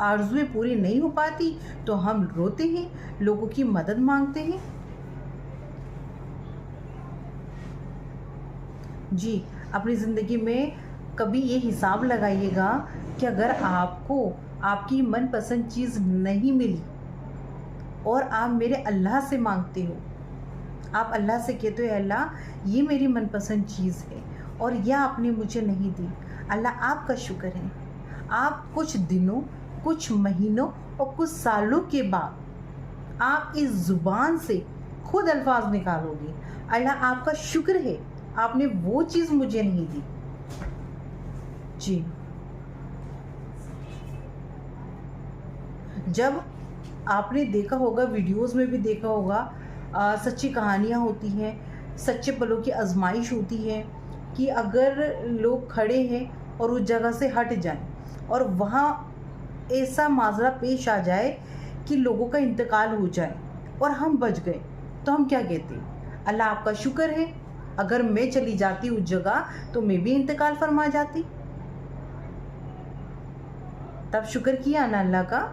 آرزویں پوری نہیں ہو پاتی تو ہم روتے ہیں، لوگوں کی مدد مانگتے ہیں۔ جی، اپنی زندگی میں کبھی یہ حساب لگائیے گا کہ اگر آپ کو آپ کی من پسند چیز نہیں ملی اور آپ میرے اللہ سے مانگتے ہو، آپ اللہ سے کہتے ہو اللہ یہ میری من پسند چیز ہے اور یہ آپ نے مجھے نہیں دی، اللہ آپ کا شکر ہے۔ آپ کچھ دنوں، کچھ مہینوں اور کچھ سالوں کے بعد آپ اس زبان سے خود الفاظ نکالو گے، اللہ آپ کا شکر ہے آپ نے وہ چیز مجھے نہیں دی۔ جی، جب آپ نے دیکھا ہوگا، ویڈیوز میں بھی دیکھا ہوگا، سچی کہانیاں ہوتی ہیں، سچے پلوں کی آزمائش ہوتی ہے کہ اگر لوگ کھڑے ہیں اور اس جگہ سے ہٹ جائیں اور وہاں ایسا معاملہ پیش آ جائے کہ لوگوں کا انتقال ہو جائے اور ہم بچ گئے، تو ہم کیا کہتے ہیں؟ اللہ آپ کا شکر ہے، اگر میں چلی جاتی اس جگہ تو میں بھی انتقال فرما جاتی۔ تب شکر کیا نا اللہ کا،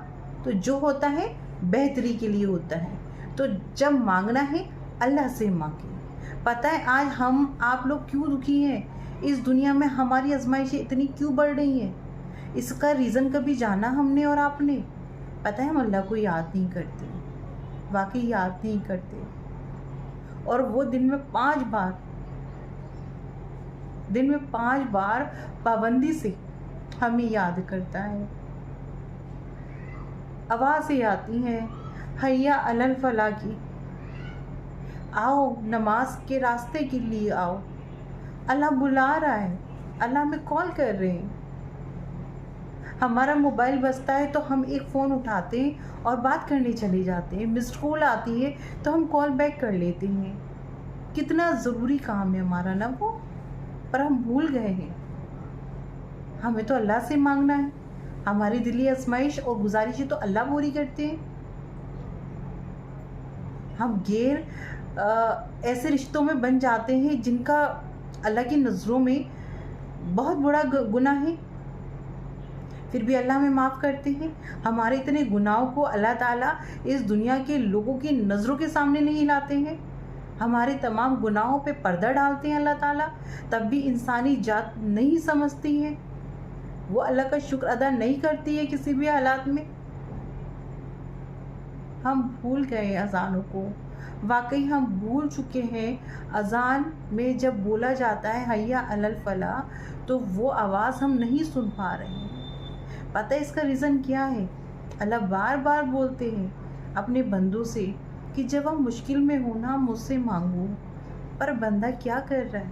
تو جو ہوتا ہے بہتری کے لیے ہوتا ہے۔ تو جب مانگنا ہے اللہ سے مانگیں۔ پتہ ہے آج ہم آپ لوگ کیوں دکھی ہیں؟ اس دنیا میں ہماری آزمائشیں اتنی کیوں بڑھ رہی ہیں؟ اس کا ریزن کبھی جانا ہم نے اور آپ نے؟ پتہ ہے ہم اللہ کو یاد نہیں کرتے، واقعی یاد نہیں کرتے، اور وہ دن میں 5 بار پابندی سے ہمیں یاد کرتا ہے۔ آوازیں آتی ہیں حیا علی الفلاح کی، آؤ نماز کے راستے کے لیے آؤ، اللہ بلا رہا ہے، اللہ ہمیں کال کر رہے ہیں۔ ہمارا موبائل بجتا ہے تو ہم ایک فون اٹھاتے ہیں اور بات کرنے چلے جاتے ہیں، مسڈ کال آتی ہے تو ہم کال بیک کر لیتے ہیں۔ کتنا ضروری کام ہے ہمارا نا وہ، پر ہم بھول گئے ہیں۔ ہمیں تو اللہ سے مانگنا ہے، ہماری دلی آزمائش اور گزارشیں تو اللہ پوری کرتے ہیں۔ ہم غیر ایسے رشتوں میں بن جاتے ہیں جن کا اللہ کی نظروں میں بہت بڑا گناہ ہے، پھر بھی اللہ ہمیں معاف کرتے ہیں۔ ہمارے اتنے گناہوں کو اللہ تعالیٰ اس دنیا کے لوگوں کی نظروں کے سامنے نہیں لاتے ہیں، ہمارے تمام گناہوں پہ پردہ ڈالتے ہیں اللہ تعالیٰ، تب بھی انسانی ذات نہیں سمجھتی ہے، وہ اللہ کا شکر ادا نہیں کرتی ہے کسی بھی حالات میں۔ ہم بھول گئے ہیں اذانوں کو، واقعی ہم بھول چکے ہیں۔ اذان میں جب بولا جاتا ہے حیا علی الفلاح تو وہ آواز ہم نہیں سن پا رہے ہیں۔ پتہ ہے اس کا ریزن کیا ہے؟ اللہ بار بار بولتے ہیں اپنے بندوں سے کہ جب ہم مشکل میں ہونا مجھ سے مانگو، پر بندہ کیا کر رہا ہے؟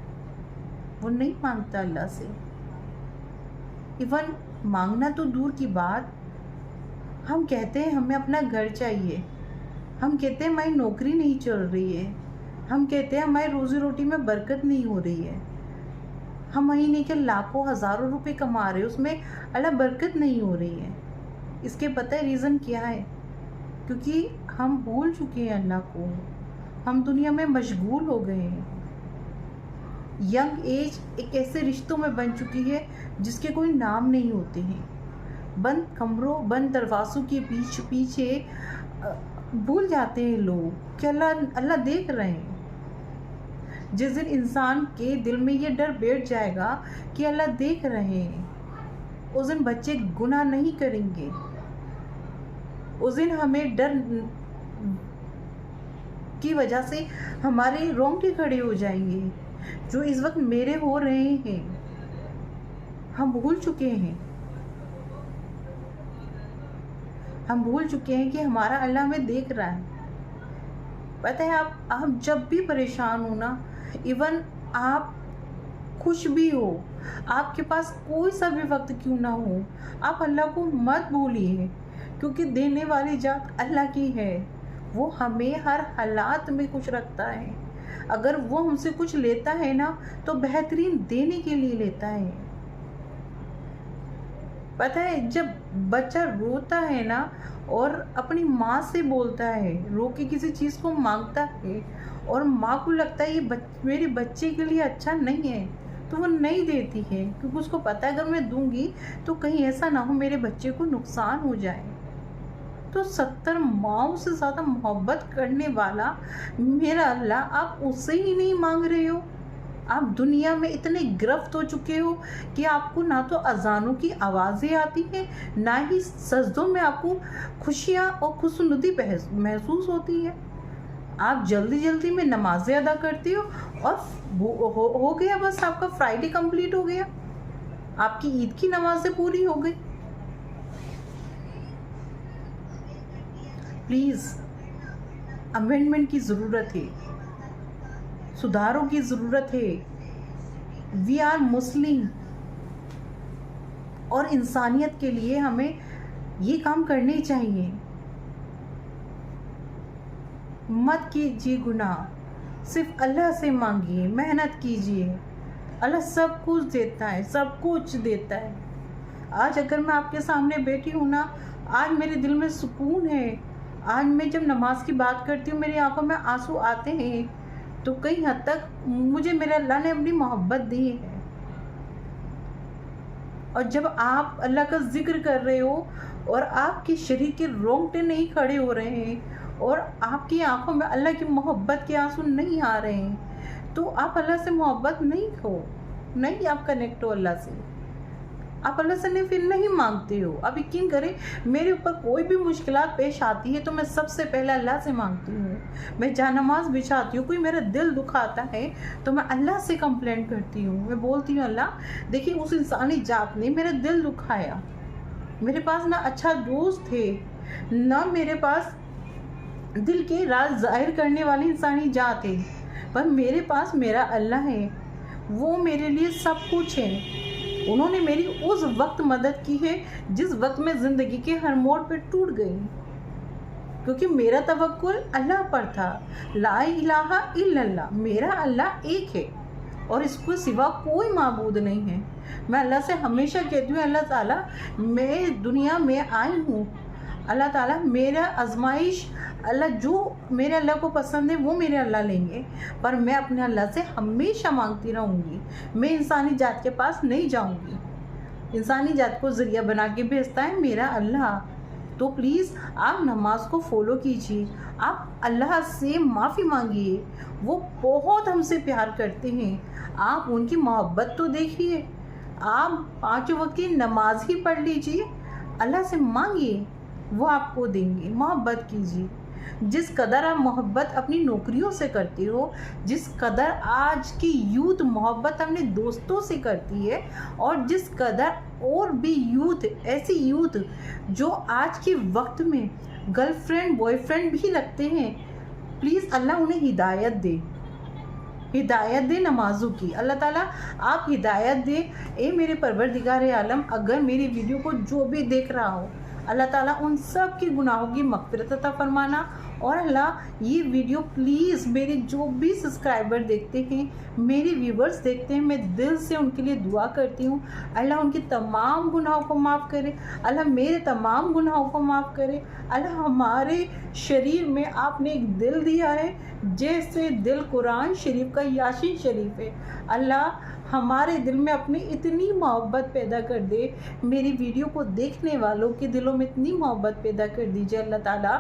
وہ نہیں مانگتا اللہ سے۔ ایون مانگنا تو دور کی بات، ہم کہتے ہیں ہمیں اپنا گھر چاہیے، ہم کہتے ہیں ہماری نوکری نہیں چل رہی ہے، ہم کہتے ہیں ہماری روزی روٹی میں برکت نہیں ہو رہی ہے، ہم مہینے کے لاکھوں ہزاروں روپے کما رہے، اس میں اللہ برکت نہیں ہو رہی ہے۔ اس کے پتہ ہے ریزن کیا ہے؟ کیونکہ ہم بھول چکے ہیں اللہ کو، ہم دنیا میں مشغول ہو گئے ہیں۔ ینگ ایج ایک ایسے رشتوں میں بن چکی ہے جس کے کوئی نام نہیں ہوتے ہیں، بند کمروں، بند دروازوں کے پیچھے بھول جاتے ہیں لوگ کہ اللہ دیکھ رہے ہیں۔ جس دن انسان کے دل میں یہ ڈر بیٹھ جائے گا کہ اللہ دیکھ رہے ہیں، اس دن بچے گناہ نہیں کریں گے، اس دن ہمیں ڈر کی وجہ سے ہمارے رونگٹے کھڑے ہو جائیں گے، جو اس وقت میرے ہو رہے ہیں۔ ہم بھول چکے ہیں، ہم بھول چکے ہیں کہ ہمارا اللہ ہمیں دیکھ رہا ہے۔ پتہ ہے آپ جب بھی پریشان ہو نا، ایون آپ خوش بھی ہو، آپ کے پاس کوئی سا بھی وقت کیوں نہ ہو، آپ اللہ کو مت بھولیے، کیونکہ دینے والی ذات اللہ کی ہے، وہ ہمیں ہر حالات میں خوش رکھتا ہے۔ اگر وہ ہم سے کچھ لیتا ہے نا تو بہترین دینے کے لیے لیتا ہے۔ پتہ ہے جب بچہ روتا ہے نا اور اپنی ماں سے بولتا ہے، رو کے کسی چیز کو مانگتا ہے اور ماں کو لگتا ہے یہ میرے بچے کے لیے اچھا نہیں ہے، تو وہ نہیں دیتی ہے، کیونکہ اس کو پتہ ہے اگر میں دوں گی تو کہیں ایسا نہ ہو میرے بچے کو نقصان ہو جائے۔ تو 70 ماؤں سے زیادہ محبت کرنے والا میرا اللہ، آپ اس سے ہی نہیں مانگ رہے ہو؟ آپ دنیا میں اتنے گرفت ہو چکے ہو کہ آپ کو نہ تو اذانوں کی آوازیں آتی ہیں، نہ ہی سجدوں میں آپ کو خوشیاں اور خوشنودی محسوس ہوتی ہے۔ آپ جلدی جلدی میں نمازیں ادا کرتے ہو اور ہو گیا، بس آپ کا فرائیڈے کمپلیٹ ہو گیا، آپ کی عید کی نمازیں پوری ہو گئی۔ پلیز، امینڈمنٹ کی ضرورت ہے، سدھاروں کی ضرورت ہے۔ وی آر مسلم، اور انسانیت کے لیے ہمیں یہ کام کرنے چاہیے۔ مت کیجیے گناہ، صرف اللہ سے مانگیے، محنت کیجیے، اللہ سب کچھ دیتا ہے، سب کچھ دیتا ہے۔ آج اگر میں آپ کے سامنے بیٹھی ہوں نا، آج میرے دل میں سکون ہے۔ آج میں جب نماز کی بات کرتی ہوں میری آنکھوں میں آنسو آتے ہیں، تو کئی حد تک مجھے میرے اللہ نے اپنی محبت دی ہے۔ اور جب آپ اللہ کا ذکر کر رہے ہو اور آپ کے شریر کے رونگٹے نہیں کھڑے ہو رہے ہیں اور آپ کی آنکھوں میں اللہ کی محبت کے آنسو نہیں آ رہے ہیں، تو آپ اللہ سے محبت نہیں آپ کنیکٹ ہو اللہ سے، آپ اللہ سے پھر نہیں مانگتے ہو۔ اب یقین کریں، میرے اوپر کوئی بھی مشکلات پیش آتی ہے تو میں سب سے پہلے اللہ سے مانگتی ہوں۔ میں جہاں نماز بچھاتی ہوں، کوئی میرا دل دکھاتا ہے تو میں اللہ سے کمپلین کرتی ہوں، میں بولتی ہوں اللہ دیکھیے اس انسانی ذات نے میرا دل دکھایا، میرے پاس نہ اچھا دوست تھے، نہ میرے پاس دل کے راز ظاہر کرنے والی انسانی ذات ہے، پر میرے پاس میرا اللہ ہے، وہ میرے لیے سب کچھ ہے۔ انہوں نے میری اس وقت مدد کی ہے جس وقت میں زندگی کے ہر موڑ پہ ٹوٹ گئی، کیونکہ میرا توکل اللہ پر تھا۔ لا الہ الا اللہ، میرا اللہ ایک ہے اور اس کو سوا کوئی معبود نہیں ہے۔ میں اللہ سے ہمیشہ کہتی ہوں اللہ تعالیٰ میں دنیا میں آئی ہوں، اللہ تعالیٰ میرا آزمائش، اللہ جو میرے اللہ کو پسند ہے وہ میرے اللہ لیں گے، پر میں اپنے اللہ سے ہمیشہ مانگتی رہوں گی، میں انسانی ذات کے پاس نہیں جاؤں گی۔ انسانی ذات کو ذریعہ بنا کے بھیجتا ہے میرا اللہ۔ تو پلیز آپ نماز کو فالو کیجیے، آپ اللہ سے معافی مانگیے، وہ بہت ہم سے پیار کرتے ہیں، آپ ان کی محبت تو دیکھیے۔ آپ 5 وقت کی نماز ہی پڑھ لیجیے، اللہ سے مانگیے، وہ آپ کو دیں گے۔ محبت کیجیے، جس قدر آپ محبت اپنی نوکریوں سے کرتے ہو، جس قدر آج کی یوتھ محبت اپنے دوستوں سے کرتی ہے، اور جس قدر اور بھی یوتھ، ایسی یوتھ جو آج کے وقت میں گرل فرینڈ بوائے فرینڈ بھی رکھتے ہیں، پلیز اللہ انہیں ہدایت دے، ہدایت دے نمازوں کی۔ اللہ تعالیٰ آپ ہدایت دے۔ اے میرے پروردگار عالم، اگر میری ویڈیو کو جو بھی دیکھ رہا ہو، اللہ تعالیٰ ان سب کی گناہوں کی مغفرت عطا فرمانا، اور اللہ یہ ویڈیو پلیز میرے جو بھی سبسکرائبر دیکھتے ہیں، میرے ویورز دیکھتے ہیں، میں دل سے ان کے لیے دعا کرتی ہوں اللہ ان کی تمام گناہوں کو معاف کرے، اللہ میرے تمام گناہوں کو معاف کرے۔ اللہ ہمارے شریر میں آپ نے ایک دل دیا ہے، جیسے دل قرآن شریف کا یاسین شریف ہے، اللہ ہمارے دل میں اپنی اتنی محبت پیدا کر دے، میری ویڈیو کو دیکھنے والوں کے دلوں میں اتنی محبت پیدا کر دیجئے اللہ تعالیٰ،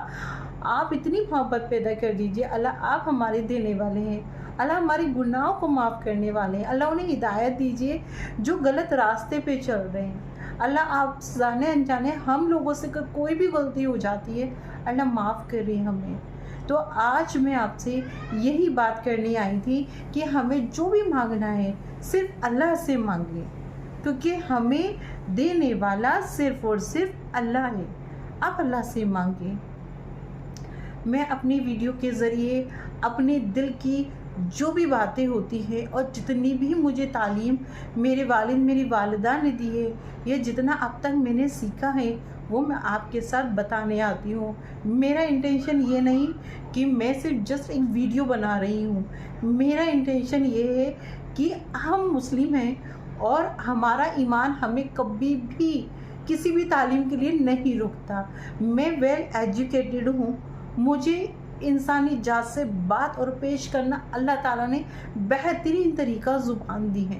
آپ اتنی محبت پیدا کر دیجئے اللہ، آپ ہمارے دینے والے ہیں، اللہ ہماری گناہوں کو معاف کرنے والے ہیں، اللہ انہیں ہدایت دیجئے جو غلط راستے پہ چل رہے ہیں، اللہ آپ جانے انجانے ہم لوگوں سے کوئی بھی غلطی ہو جاتی ہے اللہ معاف کریں ہمیں۔ تو آج میں آپ سے یہی بات کرنے آئی تھی کہ ہمیں جو بھی مانگنا ہے صرف اللہ سے مانگیں، کیونکہ ہمیں دینے والا صرف اور صرف اللہ ہے، آپ اللہ سے مانگیں۔ میں اپنی ویڈیو کے ذریعے اپنے دل کی جو بھی باتیں ہوتی ہیں اور جتنی بھی مجھے تعلیم میرے والد میری والدہ نے دی ہے، یا جتنا اب تک میں نے سیکھا ہے، وہ میں آپ کے ساتھ بتانے آتی ہوں۔ میرا انٹینشن یہ نہیں کہ میں صرف جسٹ ایک ویڈیو بنا رہی ہوں، میرا انٹینشن یہ ہے کہ ہم مسلم ہیں اور ہمارا ایمان ہمیں کبھی بھی کسی بھی تعلیم کے لیے نہیں روکتا۔ میں ویل ایجوکیٹڈ ہوں، مجھے انسانی ذات سے بات اور پیش کرنا اللہ تعالیٰ نے بہترین طریقہ زبان دی ہے،